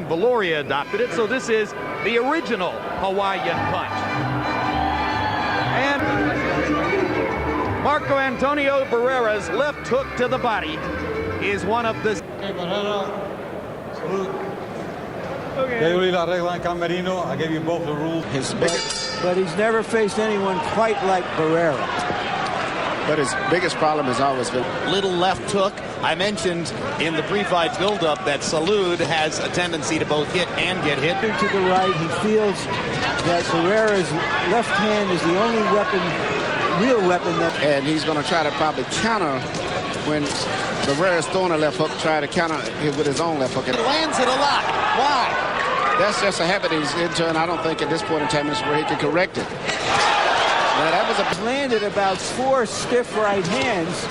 and Valoria adopted it, so this is the original Hawaiian punch. And Marco Antonio Barrera's left hook to the body is one of the... Okay, Barrera, salud. Okay. La regla en camerino. I gave you both the rules. But he's never faced anyone quite like Barrera. But his biggest problem has always been little left hook. I mentioned in the pre-fight build-up that Salud has a tendency to both hit and get hit. To the right, he feels that Barrera's left hand is the only weapon, real weapon that... And he's going to try to probably counter when Barrera's throwing a left hook, try to counter it with his own left hook. He lands it a lot. Why? That's just a habit he's into, and I don't think at this point in time is where he can correct it. Now that was landed about 4 stiff right hands,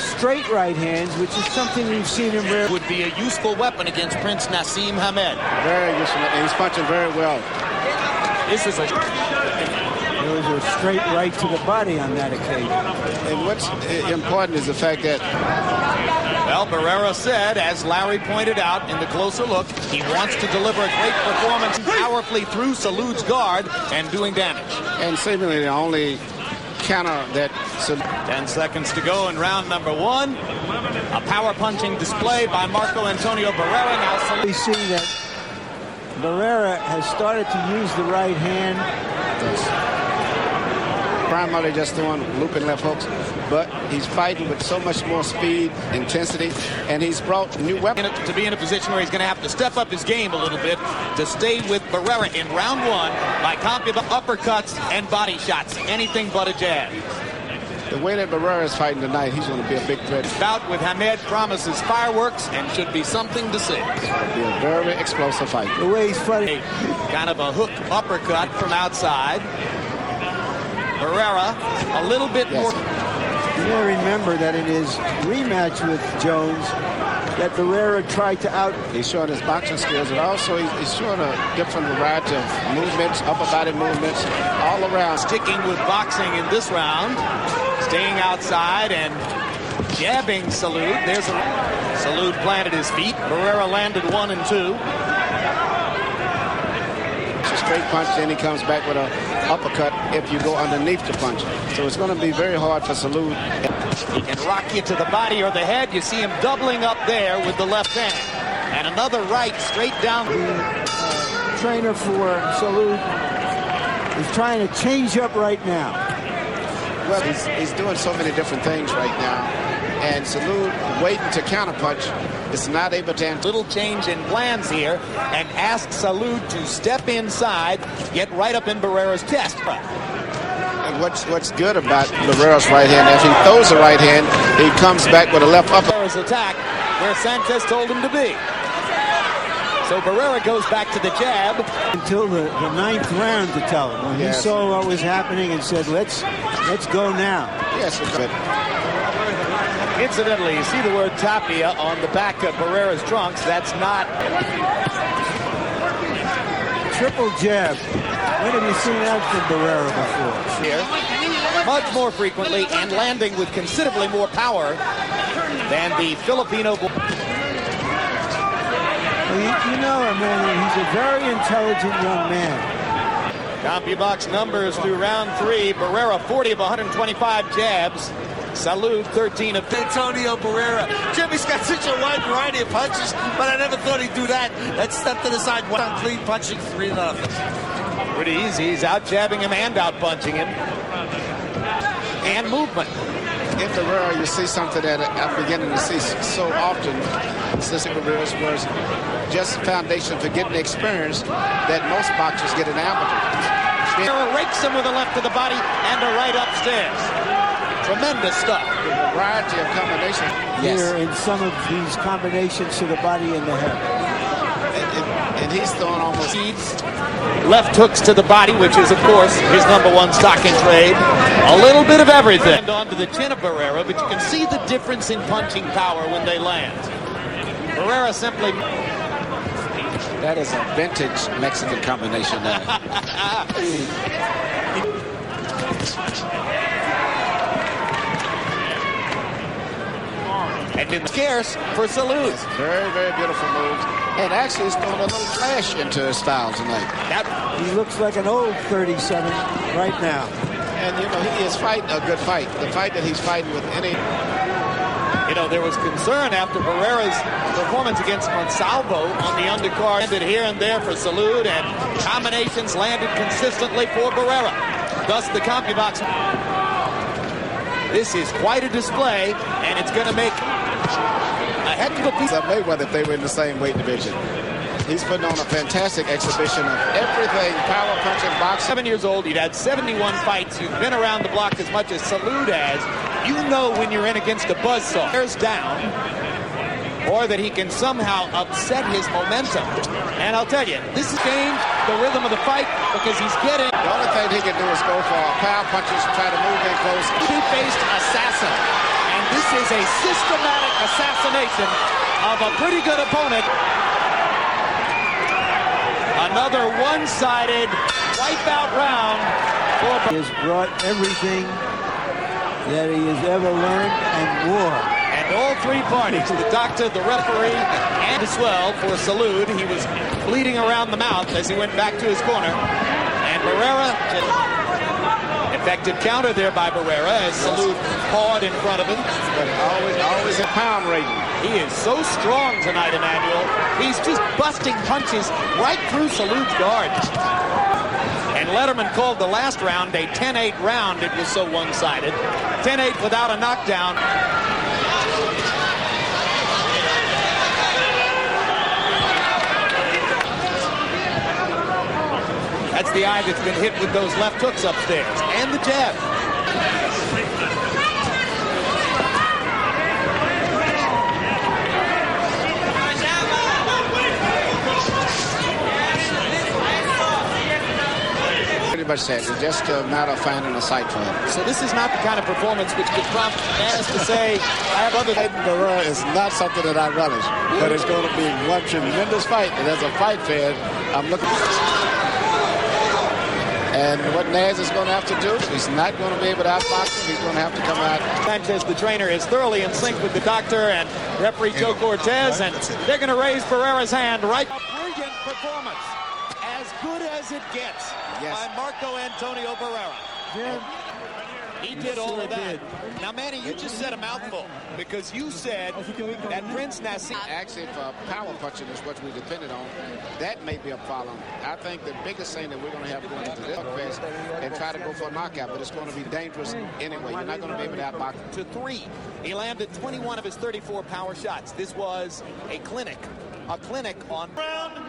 straight right hands, which is something we've seen him rare. Would be a useful weapon against Prince Nassim Hamed. Very useful, and he's punching very well. This is a... There was a straight right to the body on that occasion. And what's important is the fact that... Well, Barrera said, as Larry pointed out in the closer look, he wants to deliver a great performance powerfully through Salud's guard and doing damage. And seemingly the only counter that... 10 seconds to go in round number 1. A power punching display by Marco Antonio Barrera. Now Salud. We see that Barrera has started to use the right hand. Primarily just throwing looping left hooks, but he's fighting with so much more speed, intensity, and he's brought new weapons. To be in a position where he's going to have to step up his game a little bit to stay with Barrera in round 1 by combo uppercuts and body shots, anything but a jab. The way that Barrera is fighting tonight, he's going to be a big threat. Bout with Hamed promises fireworks and should be something to see. It's going to be a very explosive fight. The way he's fighting. Kind of a hook uppercut from outside. Barrera, a little bit more. You may remember that in his rematch with Jones, that Barrera tried to out. He's showing his boxing skills, and also he's showing a different variety of movements, upper body movements, all around. Sticking with boxing in this round, staying outside and jabbing Salud. There's a Salud planted his feet. Barrera landed 1 and 2. Straight punch, then he comes back with a uppercut if you go underneath the punch. So it's going to be very hard for Salud. He can rock you to the body or the head. You see him doubling up there with the left hand. And another right straight down. The trainer for Salud is trying to change up right now. Well, he's doing so many different things right now. And Salud waiting to counterpunch is not able to... Little change in plans here and ask Salud to step inside, get right up in Barrera's chest. And what's good about Barrera's right hand, if he throws the right hand, he comes back with a left upper. Barrera's attack where Sanchez told him to be. So Barrera goes back to the jab. Until the 9th round to tell him. When he saw what was happening and said, let's go now. Yes, good. Incidentally, you see the word tapia on the back of Barrera's trunks. That's not... Triple jab. When have you seen that from Barrera before? Here, much more frequently and landing with considerably more power than the Filipino... You know him, man. He's a very intelligent young man. CompuBox numbers through round 3. Barrera 40 of 125 jabs. Salud 13 of... Antonio Barrera. Jimmy's got such a wide variety of punches, but I never thought he'd do that. Let's step to the side. 1 on clean punching, 3-0. Pretty easy. He's out jabbing him and out punching him. And movement. In Barrera, you see something that I'm beginning to see so often since Barrera's was just foundation for getting the experience that most boxers get in amateur. Barrera rakes him with a left to the body and a right upstairs. Tremendous stuff. The variety of combinations. Here in some of these combinations to the body and the head. And he's throwing almost... Left hooks to the body, which is, of course, his #1 stock in trade. A little bit of everything. And on to the chin of Barrera, but you can see the difference in punching power when they land. Barrera simply... That is a vintage Mexican combination now. And it's scarce for Salud. Very, very beautiful move. And actually, it's throwing a little flash into his style tonight. He looks like an old 37 right now. And, you know, he is fighting a good fight. The fight that he's fighting with any... You know, there was concern after Barrera's performance against Monsalvo on the undercard. Ended here and there for Salud, and combinations landed consistently for Barrera. Thus, the CompuBox. This is quite a display, and it's going to make a heck of a piece. Mayweather, if they were in the same weight division. He's putting on a fantastic exhibition of everything, power punching, boxing. 7 years old, he'd had 71 fights. You've been around the block as much as Salud has. You know when you're in against a buzzsaw. There's down, or that he can somehow upset his momentum. And I'll tell you, this has changed the rhythm of the fight because he's getting... The only thing he can do is go for power punches, try to move in close. Two-faced assassin. And this is a systematic assassination of a pretty good opponent. Another one-sided wipeout round for... He has brought everything that he has ever learned and more. And all three parties, the doctor, the referee, and as well for Salud. He was bleeding around the mouth as he went back to his corner. And Barrera, effective counter there by Barrera as Salud pawed in front of him. But always a pound rating. He is so strong tonight, Emmanuel. He's just busting punches right through Salud's guard. And Letterman called the last round a 10-8 round. It was so one-sided. 10-8 without a knockdown. That's the eye that's been hit with those left hooks upstairs. And the jab. Much said. It's just a matter of finding a site for him. So this is not the kind of performance which could prompt fans to say, I have other... Barrera is not something that I relish, but it's going to be one tremendous fight. And as a fight fan, I'm looking... And what Naz is going to have to do, he's not going to be able to outbox him. He's going to have to come out. Sanchez, the trainer, is thoroughly in sync with the doctor and referee Joe Cortez, and they're going to raise Barrera's hand right... A brilliant performance. As good as it gets. Yes. By Marco Antonio Barrera. Jim, he did all of that. Now, Manny, you just said a mouthful because you said that Prince Nassim... Actually, if power punching is what we depended on, that may be a problem. I think the biggest thing that we're going to have going into this fest and try to go for a knockout, but it's going to be dangerous anyway. You're not going to be able to outbox. To 3. He landed 21 of his 34 power shots. This was a clinic on round